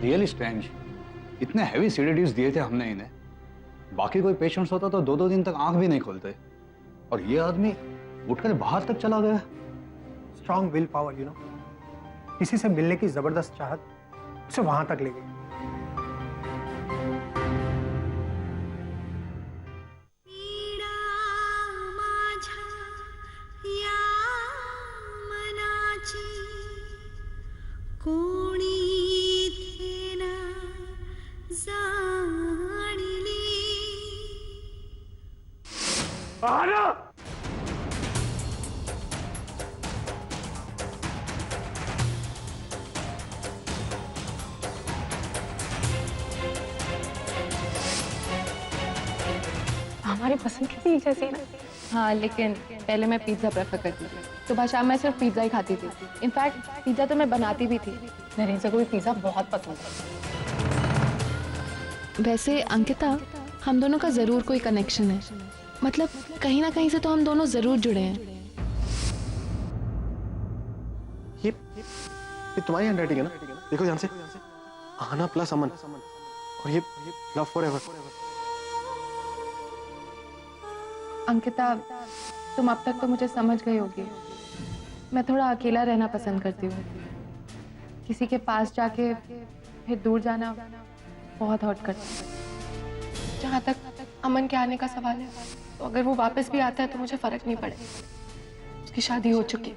Really strange. इतने heavy sedatives दिए थे हमने इन्हें, बाकी कोई पेशेंट्स होता तो 2-2 दिन तक आंख भी नहीं खोलते, और ये आदमी उठकर बाहर तक चला गया। Strong will power, you know, किसी से मिलने की जबरदस्त चाहत उसे वहां तक ले गई। हमारी पसंद की चीज जैसी ना। हाँ, लेकिन पहले मैं पिज्जा प्रेफर करती थी। सुबह शाम मैं सिर्फ पिज्जा ही खाती थी। इनफैक्ट पिज्जा तो मैं बनाती भी थी। नरेन से कोई पिज्जा बहुत पसंद है। वैसे अंकिता, हम दोनों का जरूर कोई कनेक्शन है। मतलब कहीं ना कहीं से तो हम दोनों जरूर जुड़े हैं। ये तुम्हारी हैंडराइटिंग है ना? देखो ध्यान से, आना प्लस अमन, और ये लव फॉरएवर। अंकिता, तुम अब तक तो मुझे समझ गई होगी। मैं थोड़ा अकेला रहना पसंद करती हूँ। किसी के पास जाके फिर दूर जाना बहुत हर्ट करता है। जहाँ तक अमन के आने का सवाल है, तो अगर वो वापस भी आता है तो मुझे फर्क नहीं पड़ेगा। उसकी शादी हो चुकी है।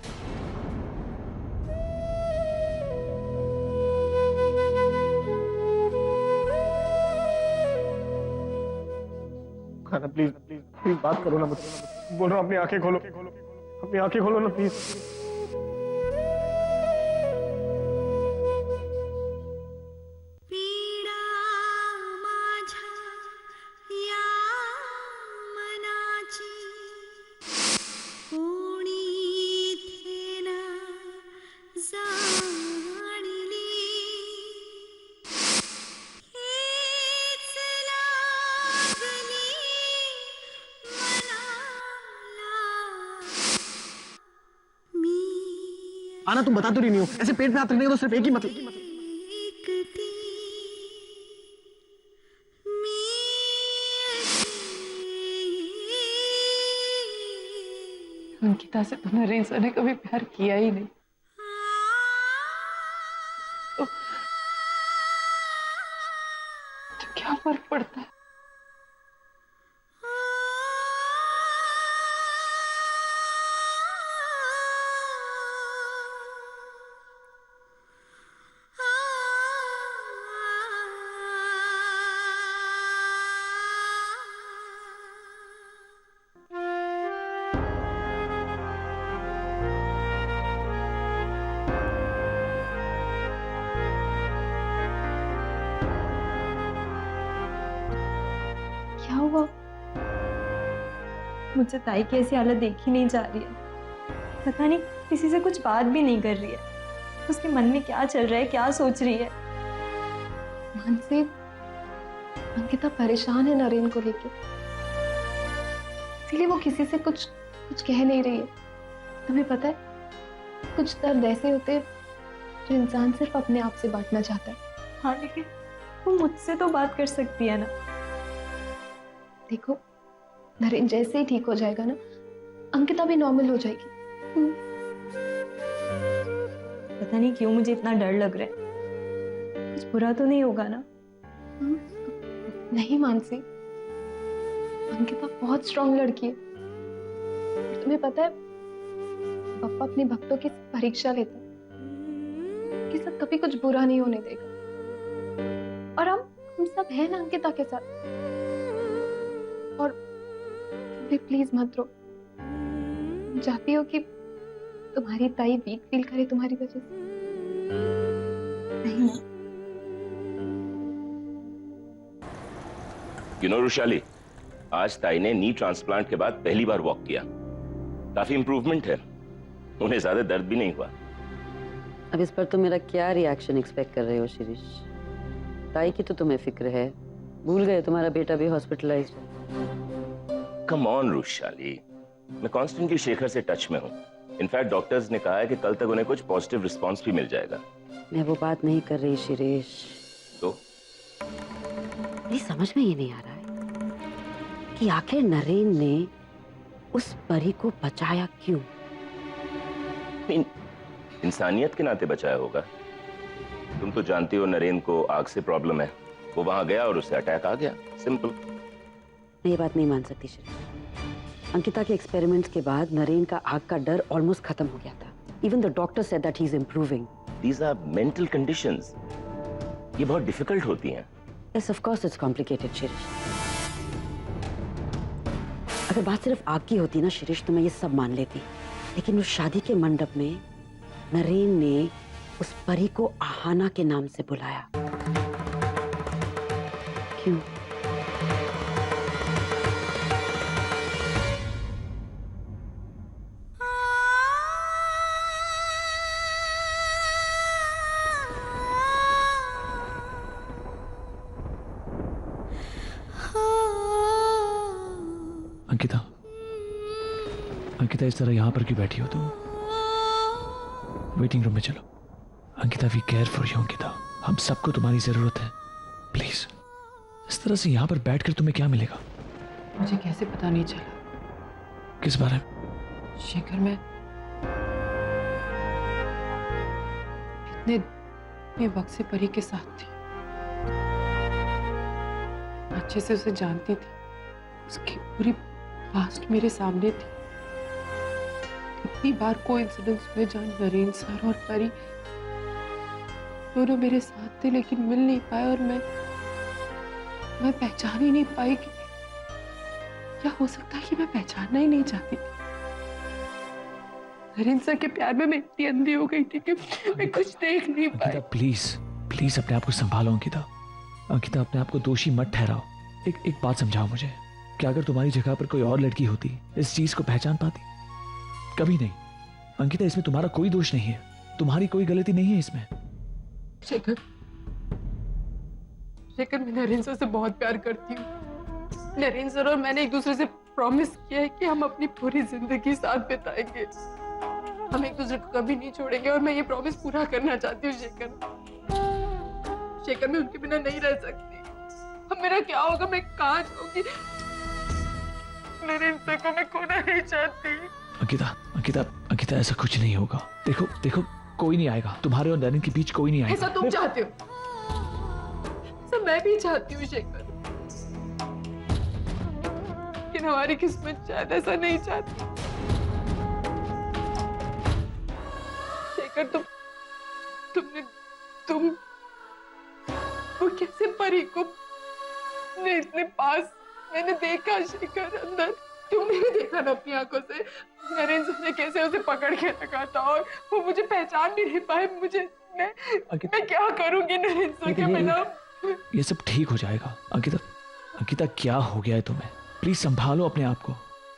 खाना प्लीज प्लीज प्लीज बात करो ना मुझसे। बोल रहा हूँ अपनी आंखें खोलो, अपनी आंखें खोलो ना प्लीज। आना, तुम बता तो रही नहीं हो। ऐसे पेट में हाथ रखने का तो सिर्फ एक ही मतलब। अंकिता से तो नरेन सर ने कभी प्यार किया ही नहीं। तो क्या फर्क पड़ता है? क्या हुआ? मुझसे ताई की ऐसी हालत देखी नहीं जा रही है। पता नहीं किसी से कुछ बात भी नहीं कर रही है। उसके मन में क्या चल रहा है, क्या सोच रही है? मानसी, अंकिता परेशान है नरेन को लेके, इसीलिए वो किसी से कुछ कह नहीं रही है। तुम्हें पता है, कुछ दर्द ऐसे होते हैं जो इंसान सिर्फ अपने आप से बांटना चाहता है। हाँ, लेकिन वो मुझसे तो बात कर सकती है ना। देखो, नरेन जैसे ही ठीक हो जाएगा ना, अंकिता भी नॉर्मल हो जाएगी। पता नहीं क्यों मुझे इतना डर लग रहा है। कुछ बुरा तो नहीं होगा ना? नहीं मानसी, अंकिता बहुत स्ट्रांग लड़की है। और तुम्हें पता है, पापा अपने भक्तों की परीक्षा लेता है, उनके साथ कभी कुछ बुरा नहीं होने देगा। और हम सब हैं ना अंकिता के साथ। और भी प्लीज मत रो। चाहती हो कि तुम्हारी ताई वीक फील करे तुम्हारी वजह से? नहीं ना? यू नो रुशाली, आज ताई ने नी ट्रांसप्लांट के बाद पहली बार वॉक किया। काफी इंप्रूवमेंट है। उन्हें ज्यादा दर्द भी नहीं हुआ। अब इस पर तुम मेरा क्या रिएक्शन एक्सपेक्ट कर रहे हो शिरीष? ताई की तो तुम्हें फिक्र है, भूल गए तुम्हारा बेटा भी हॉस्पिटलाइज्ड है। कम ऑन रुशाली, मैं कॉन्स्टेंटली शेखर से टच में हूँ। इनफैक्ट डॉक्टर्स ने कहा है कि कल तक उन्हें कुछ पॉजिटिव रिस्पॉन्स भी मिल जाएगा। मैं वो बात नहीं कर रही शिरीष। मेरी समझ में ये नहीं आ रहा है कि आखिर नरेन ने उस परी को बचाया क्यों? इंसानियत के नाते बचाया होगा। तुम तो जानती हो नरेन को आग से प्रॉब्लम है, वो वहां गया और उसे अटैक आ गया, सिंपल। मैं ये बात नहीं मान सकती शिरीष। अंकिता के एक्सपेरिमेंट्स के बाद नरेन का आग का डर ऑलमोस्ट खत्म हो गया था। Even the doctor said that he is improving. These are mental conditions, ये बहुत डिफिकल्ट होती हैं। Yes of course it's complicated Shirish. अगर बात सिर्फ आग की होती ना शिरीष तो मैं ये सब मान लेती, लेकिन उस शादी के मंडप में नरेन ने उस परी को आहाना के नाम से बुलाया, क्यों? अंकिता, अंकिता इस तरह यहां पर क्यों बैठी हो तुम? वेटिंग रूम में चलो। Ankita, we care for you Ankita, हम सबको तुम्हारी जरूरत है। प्लीज, इस तरह से यहां पर बैठकर तुम्हें क्या मिलेगा? मुझे कैसे पता नहीं चला? किस बारे में? शेखर, मैं इतने वक्त से परी के साथ थी, अच्छे से उसे जानती थी, उसकी पूरी पास्ट मेरे सामने थी। इतनी बार कोइंसिडेंस हुए जहाँ नरेन सर और परी दोनों मेरे साथ थे लेकिन मिल नहीं पाए, और मैं पहचान ही नहीं पाई कि क्या हो सकता है कि मैं पहचानना ही नहीं चाहती थी। नरेन सर के प्यार में मैं इतनी अंधी हो गई थी कि मैं कुछ देख नहीं पाई। अंकिता प्लीज, प्लीज अपने आप को संभालो अंकिता। अंकिता, अपने आप को दोषी मत ठहराओ। एक बात समझाओ मुझे, कि अगर तुम्हारी जगह पर कोई और लड़की होती इस चीज को पहचान पाती? कभी नहीं। अंकिता, इसमें तुम्हारा कोई दोष नहीं है, तुम्हारी कोई गलती नहीं है इसमें। शेखर, मैं नरेन सर से बहुत प्यार करती हूँ। नरेन सर और मैंने एक दूसरे से प्रॉमिस किया है कि हम अपनी पूरी जिंदगी साथ बिताएंगे, हम एक दूसरे को कभी नहीं छोड़ेंगे, और मैं ये प्रॉमिस पूरा करना चाहती हूँ। शेखर, मैं उनके बिना नहीं रह सकती। अब मेरा क्या होगा, मैं कहाँ जाऊंगी? नरेन सर को मैं खोना नहीं चाहती। अंकिता, अंकिता, अंकिता, ऐसा कुछ नहीं होगा। देखो देखो, कोई नहीं आएगा, तुम्हारे और नरेन के बीच कोई नहीं आएगा। ऐसा तुम चाहते हो, ऐसा मैं भी चाहती हूँ शेखर, लेकिन हमारी किस्मत शायद ऐसा नहीं चाहती। शेखर, तुम वो कैसे परी को ने इतने पास मैंने देखा शेखर, अंदर तुमने भी देखा ना अपनी आंखों से। नरेन सर ने कैसे उसे पकड़ के रखा था और वो मुझे पहचान भी नहीं पाए। मैं क्या करूंगी नरेन सर के बिना? ये सब ठीक हो जाएगा। अंकिता, अंकिता, क्या हो गया है तुम्हें? प्लीज संभालो अपने आप को।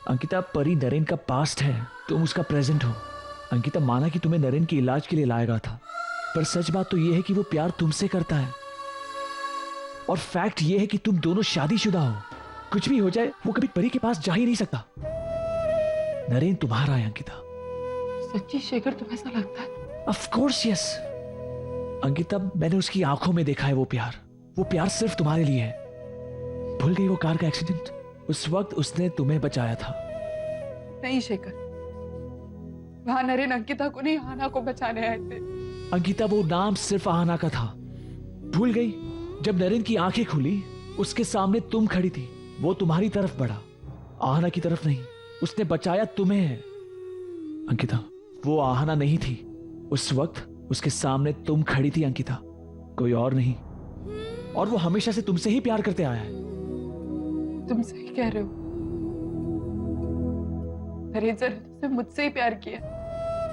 अंकिता, परी नरेन का पास्ट है, तुम उसका प्रेजेंट हो। अंकिता, माना कि तुम्हें नरेन के इलाज के लिए लाया गया था, पर सच बात तो यह है कि वो प्यार तुमसे करता है, और फैक्ट ये है कि तुम दोनों शादीशुदा हो। कुछ भी हो जाए, वो कभी परी के पास जा ही नहीं सकता। नरेन तुम्हारा है अंकिता। सच्ची शेखर, तुम्हें ऐसा लगता है? ऑफ कोर्स यस अंकिता, मैंने उसकी आंखों में देखा है वो प्यार सिर्फ तुम्हारे लिए है। भूल गई वो कार का एक्सीडेंट? उस वक्त उसने तुम्हें बचाया था। नहीं शेखर, वहां नरेन अंकिता को नहीं, आहाना को बचाने आए थे। अंकिता, वो नाम सिर्फ आहाना का था। भूल गई? जब नरेन की आंखें खुली, उसके सामने तुम खड़ी थी, वो तुम्हारी तरफ बढ़ा, आहाना की तरफ नहीं। उसने बचाया तुम्हें है। अंकिता, वो आहाना नहीं थी, उस वक्त उसके सामने तुम खड़ी थी अंकिता, कोई और नहीं। और वो हमेशा से तुमसे ही प्यार करते आया है। तुम सही कह रहे हो, नरेन सर ने मुझसे ही प्यार किया।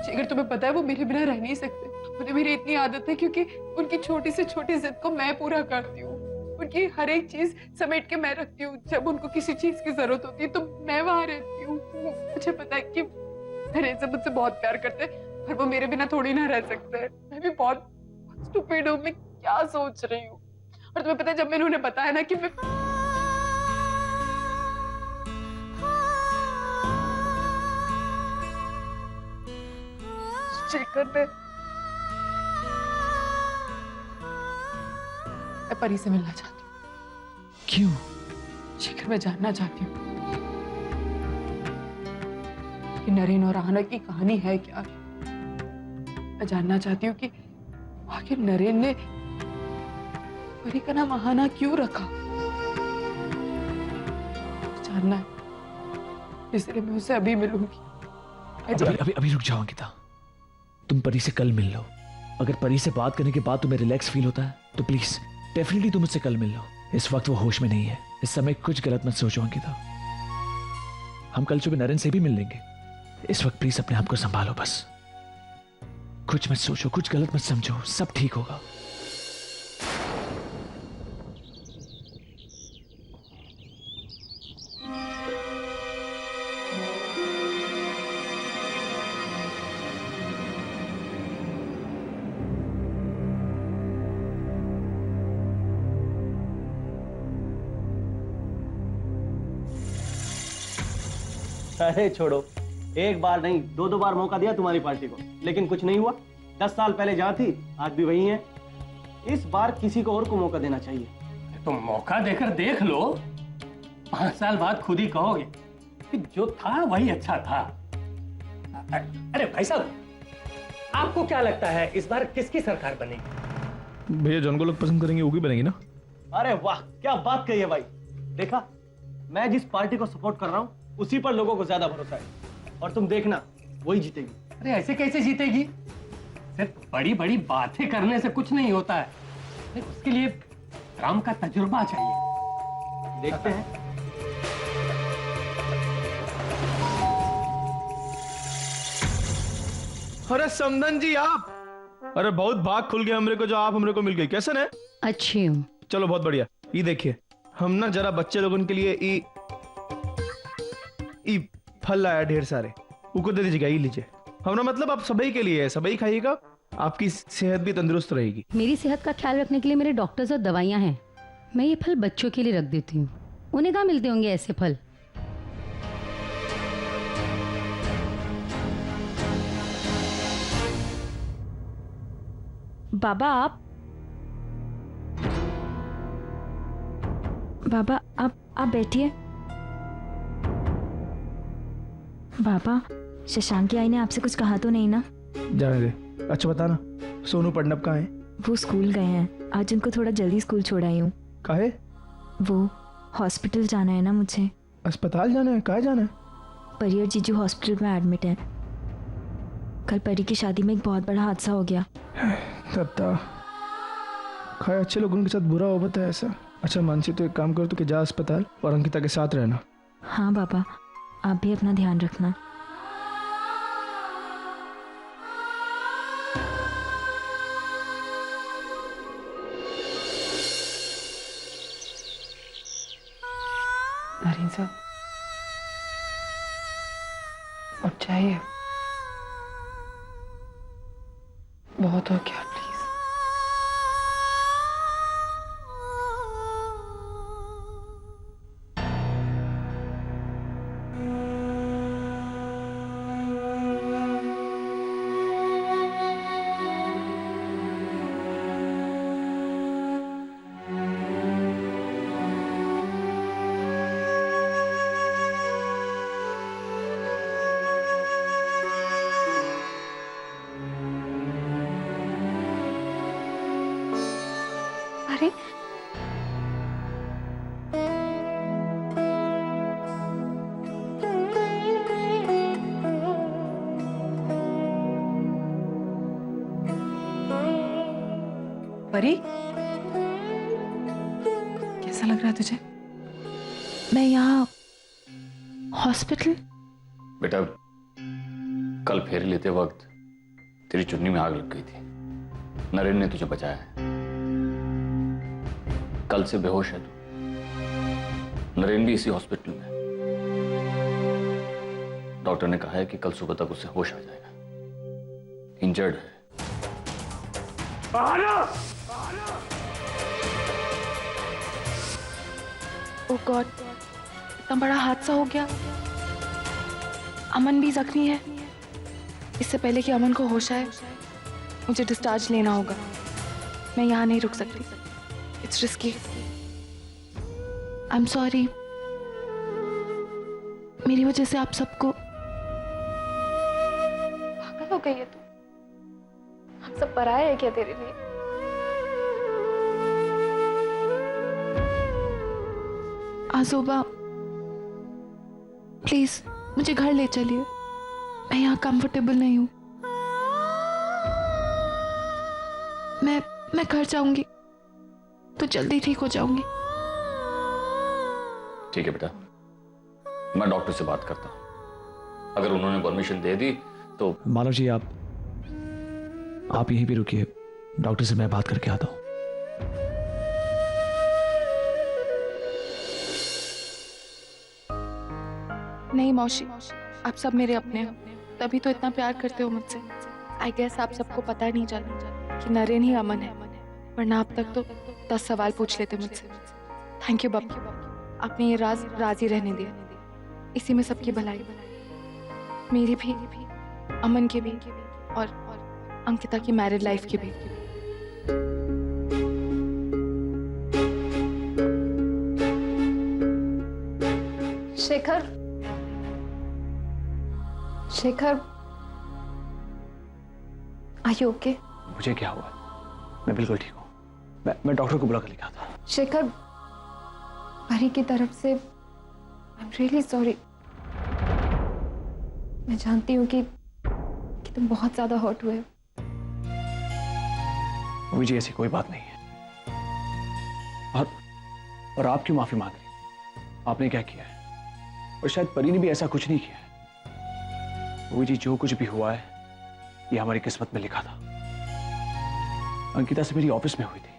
शेखर, तुम्हें पता है वो मेरे बिना रह नहीं सकते। उन्हें मेरी इतनी आदत है क्योंकि उनकी छोटी से छोटी जिद को मैं पूरा करती हूँ। उनकी हर एक चीज समेट के मैं रखती हूँ। जब उनको किसी चीज की जरूरत होती है तो मैं वहां रहती हूँ। मुझे पता है कि नरेन सर मुझसे बहुत प्यार करते हैं, पर वो मेरे बिना थोड़ी ना रह सकते हैं। मैं भी बहुत स्टूपिड हूँ, मैं क्या सोच रही हूँ। और तुम्हें पता है, जब मैंने उन्हें बताया ना कि मैं शेखर, मैं परी से मिलना चाहती हूँ। क्यों? शेखर, मैं जानना चाहती हूँ कि नरेन और आहना की कहानी है क्या। मैं जानना चाहती हूँ कि आखिर नरेन ने परी का नाम आहना क्यों रखा। जानना है, इसलिए मैं उससे अभी मिलूंगी। अभी रुक जाओ अंकिता, तुम परी से कल मिल लो। अगर परी से बात करने के बाद तुम्हें रिलैक्स फील होता है तो प्लीज डेफिनेटली तुम मुझसे कल मिल लो। इस वक्त वो होश में नहीं है, इस समय कुछ गलत मत सोचो अंकिता। हम कल सुबह नरेन से भी मिल लेंगे। इस वक्त प्लीज अपने आप को संभालो बस। कुछ मत सोचो, कुछ गलत मत समझो, सब ठीक होगा। अरे छोड़ो, एक बार नहीं 2-2 बार मौका दिया तुम्हारी पार्टी को, लेकिन कुछ नहीं हुआ। 10 साल पहले जहाँ थी आज भी वही है। इस बार किसी को और को मौका देना चाहिए। तुम मौका देकर देख लो, 5 साल बाद खुद ही कहोगे कि जो था वही अच्छा था। अरे भाई साहब, आपको क्या लगता है इस बार किसकी सरकार बनेगी? भैया जौन को लोग पसंद करेंगे वो की बनेगी ना। अरे वाह, क्या बात कही है भाई। देखा, मैं जिस पार्टी को सपोर्ट कर रहा हूँ उसी पर लोगों को ज्यादा भरोसा है, और तुम देखना वही जीतेगी। अरे ऐसे कैसे जीतेगी? सिर्फ बड़ी बड़ी बातें करने से कुछ नहीं होता है, उसके लिए काम का तजुर्बा चाहिए। देखते हैं। अरे समदन जी आप, अरे बहुत भाग खुल गया हमरे को जो आप हमरे को मिल गई। कैसे ने? अच्छी हूँ। चलो बहुत बढ़िया। ये देखिए, हम ना जरा बच्चे लोगों के लिए ई फल लाया ढेर सारे, उनको दे दीजिएगा। ये लीजिए। हमारा मतलब आप सभी के लिए है, सभी खाइएगा, आपकी सेहत भी तंदुरुस्त रहेगी। मेरी सेहत का ख्याल रखने के लिए मेरे डॉक्टर्स और दवाइयाँ हैं। मैं ये फल बच्चों के लिए रख देती हूँ, उन्हें कहाँ मिलते होंगे ऐसे फल। बाबा आप बैठिए। बाबा, शशांक की आई ने आपसे कुछ कहा तो नहीं ना? जाने दे। अच्छा बता ना, सोनू पड़नप कहाँ है? वो स्कूल गए हैं, आज उनको थोड़ा जल्दी स्कूल छोड़ आई हूँ। काहे? वो हॉस्पिटल जाना है ना मुझे। अस्पताल जाना है? काहे जाना है? परी और जीजू हॉस्पिटल में एडमिट है। कल परी की शादी में एक बहुत बड़ा हादसा हो गया। तब खाए अच्छे लोगों के साथ बुरा हो बता है ऐसा। अच्छा मानसी, तो एक काम करो, तो कि जा अस्पताल और अंकिता के साथ रहना। हाँ बाबा, आप भी अपना ध्यान रखना। नरेन साहब, अब चाहिए, बहुत हो गया, प्लीज। अरे परी, कैसा लग रहा है तुझे? मैं यहाँ हॉस्पिटल? बेटा, कल फेरी लेते वक्त तेरी चुन्नी में आग लग गई थी। नरेन ने तुझे बचाया है। कल से बेहोश है तू। नरेन भी इसी हॉस्पिटल में है। डॉक्टर ने कहा है कि कल सुबह तक उसे होश आ जाएगा। इंजर्ड है। ओह गॉड, इतना बड़ा हादसा हो गया। अमन भी जख्मी है। इससे पहले कि अमन को होश आए, मुझे डिस्चार्ज लेना होगा। मैं यहाँ नहीं रुक सकती। It's risky. I am sorry, मेरी वजह से आप सबको। पागल हो गई है तू? हम सब पराये है क्या तेरे लिए? आजोबा प्लीज मुझे घर ले चलिए, मैं यहाँ कंफर्टेबल नहीं हूँ। मैं घर जाऊंगी तो जल्दी ठीक हो जाऊंगी। ठीक है बेटा, मैं डॉक्टर से बात करता हूँ। अगर उन्होंने परमिशन दे दी तो। मानव जी आप यहीं पे रुकिए, डॉक्टर से मैं बात करके आता हूँ। नहीं मौसी, आप सब मेरे अपने हो, तभी तो इतना प्यार करते हो मुझसे। आई गेस आप सबको पता नहीं चला कि नरेन ही अमन है, वरना अब तक तो 10 सवाल पूछ लेते मुझसे। थैंक यू बाबा, आपने ये राज ही रहने दिया। इसी में सबकी भलाई, मेरी भी, अमन की भी, और अंकिता की मैरिड लाइफ की भी। Shekhar, are you okay? मुझे क्या हुआ? मैं बिल्कुल ठीक हूँ। मैं डॉक्टर को बुला कर लिखा था। शेखर, परी की तरफ से आई एम रियली सॉरी। मैं जानती हूँ कि तुम बहुत ज्यादा हर्ट हुए। मुझे ऐसी कोई बात नहीं है। और आप क्यों माफी मांग रही? आपने क्या किया है? और शायद परी ने भी ऐसा कुछ नहीं किया है। वो जी जो कुछ भी हुआ है ये हमारी किस्मत में लिखा था। अंकिता से मेरी ऑफिस में हुई थी।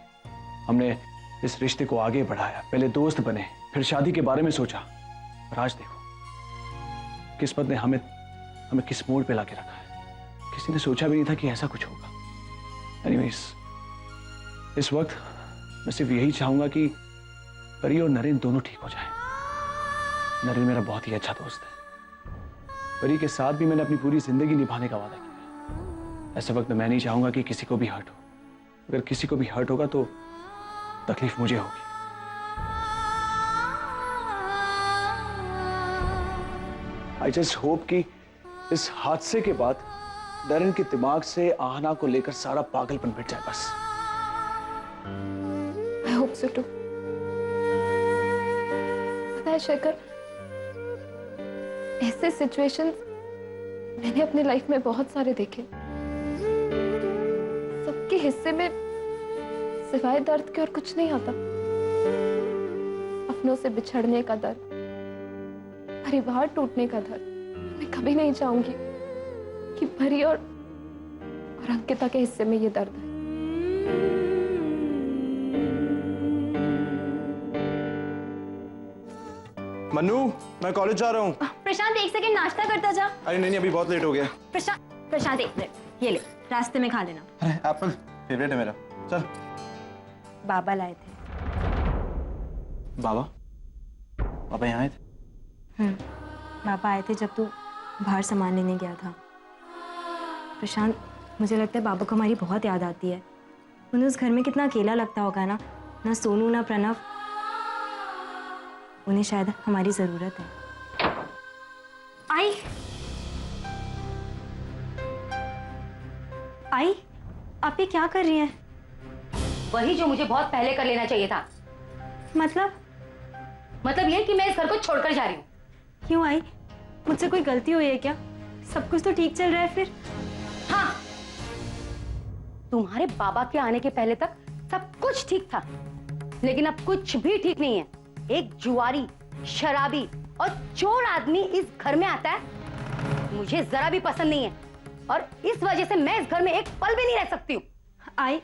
हमने इस रिश्ते को आगे बढ़ाया, पहले दोस्त बने, फिर शादी के बारे में सोचा, और आज देखो किस्मत ने हमें किस मोड़ पे लाके रखा है। किसी ने सोचा भी नहीं था कि ऐसा कुछ होगा। एनीवेज, इस वक्त मैं सिर्फ यही चाहूंगा कि परी और नरेन दोनों ठीक हो जाएं। नरेन मेरा बहुत ही अच्छा दोस्त है। परी के साथ भी मैंने अपनी पूरी जिंदगी निभाने का वादा किया है। ऐसे वक्त मैं नहीं चाहूंगा कि किसी को भी हर्ट हो। अगर किसी को भी हर्ट होगा तो तकलीफ मुझे होगी। आई जस्ट होप कि इस हादसे के बाद नरेन के दिमाग से आहना को लेकर सारा पागलपन मिट जाए बस। I hope so too. पता है शेखर, ऐसे सिचुएशंस मैंने अपनी लाइफ में बहुत सारे देखे। सबके हिस्से में सिवाय दर्द के और कुछ नहीं आता। अपनों से बिछड़ने का दर्द, परिवार टूटने का दर्द। मैं कभी नहीं चाहूंगी कि परी और अंकिता के हिस्से में ये दर्द है। मन्नू, मैं कॉलेज जा रहा हूँ। प्रशांत एक सेकंड नाश्ता करता जा। अरे नहीं, अभी बहुत लेट हो गया। प्रशांत एक मिनट, ये ले, रास्ते में खा लेना। अरे एप्पल फेवरेट है मेरा। चल। बाबा लाए थे। बाबा यहाँ आए थे? बाबा आए थे जब तू बाहर सामान लेने गया था। प्रशांत, मुझे लगता है बाबा को हमारी बहुत याद आती है। उन्हें उस घर में कितना अकेला लगता होगा ना सोनू ना प्रणव। उन्हें शायद हमारी जरूरत है। आई, आप ये क्या कर रही हैं? वही जो मुझे बहुत पहले कर लेना चाहिए था। मतलब ये कि मैं इस घर को छोड़कर जा रही हूँ। क्यों आई? मुझसे कोई गलती हुई है क्या? सब कुछ तो ठीक चल रहा है फिर। हाँ, तुम्हारे बाबा के आने के पहले तक सब कुछ ठीक था, लेकिन अब कुछ भी ठीक नहीं है। एक जुआरी, शराबी और चोर आदमी इस घर में आता है, मुझे जरा भी पसंद नहीं है, और इस वजह से मैं इस घर में एक पल भी नहीं रह सकती हूँ। आई,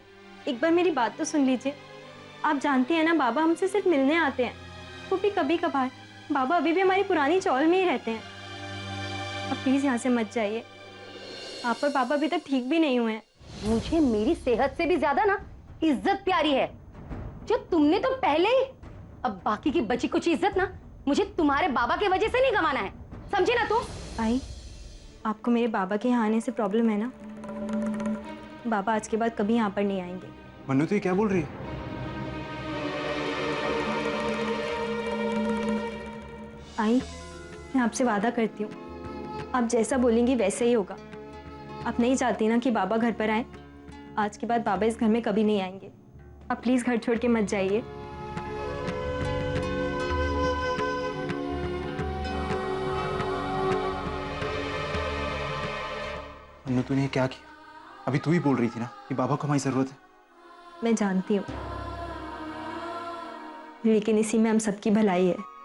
एक बार मेरी बात तो सुन लीजिए। आप जानती हैं ना, बाबा हमसे सिर्फ मिलने आते हैं, वो भी कभी कभार। बाबा अभी भी हमारी पुरानी चौल में ही रहते हैं। अब प्लीज यहाँ से मत जाइए। आप और बाबा अभी तक ठीक भी नहीं हुए हैं। मुझे मेरी सेहत से भी ज्यादा ना इज्जत प्यारी है, जो तुमने तो पहले ही। अब बाकी की बची कुछ इज्जत ना मुझे तुम्हारे बाबा की वजह से नहीं गंवाना है, समझे ना तुम? आई, आपको मेरे बाबा के यहाँ आने से प्रॉब्लम है ना? बाबा आज के बाद कभी यहाँ पर नहीं आएंगे। मन्नू, तो ये क्या बोल रही है? आई, मैं आपसे वादा करती हूँ, आप जैसा बोलेंगी वैसे ही होगा। आप नहीं चाहती ना कि बाबा घर पर आए? आज के बाद बाबा इस घर में कभी नहीं आएंगे। आप प्लीज घर छोड़ के मत जाइए। अन्नू, तूने ये क्या किया? अभी तू ही बोल रही थी ना कि बाबा को हमारी जरूरत है। मैं जानती हूँ, लेकिन इसी में हम सबकी भलाई है।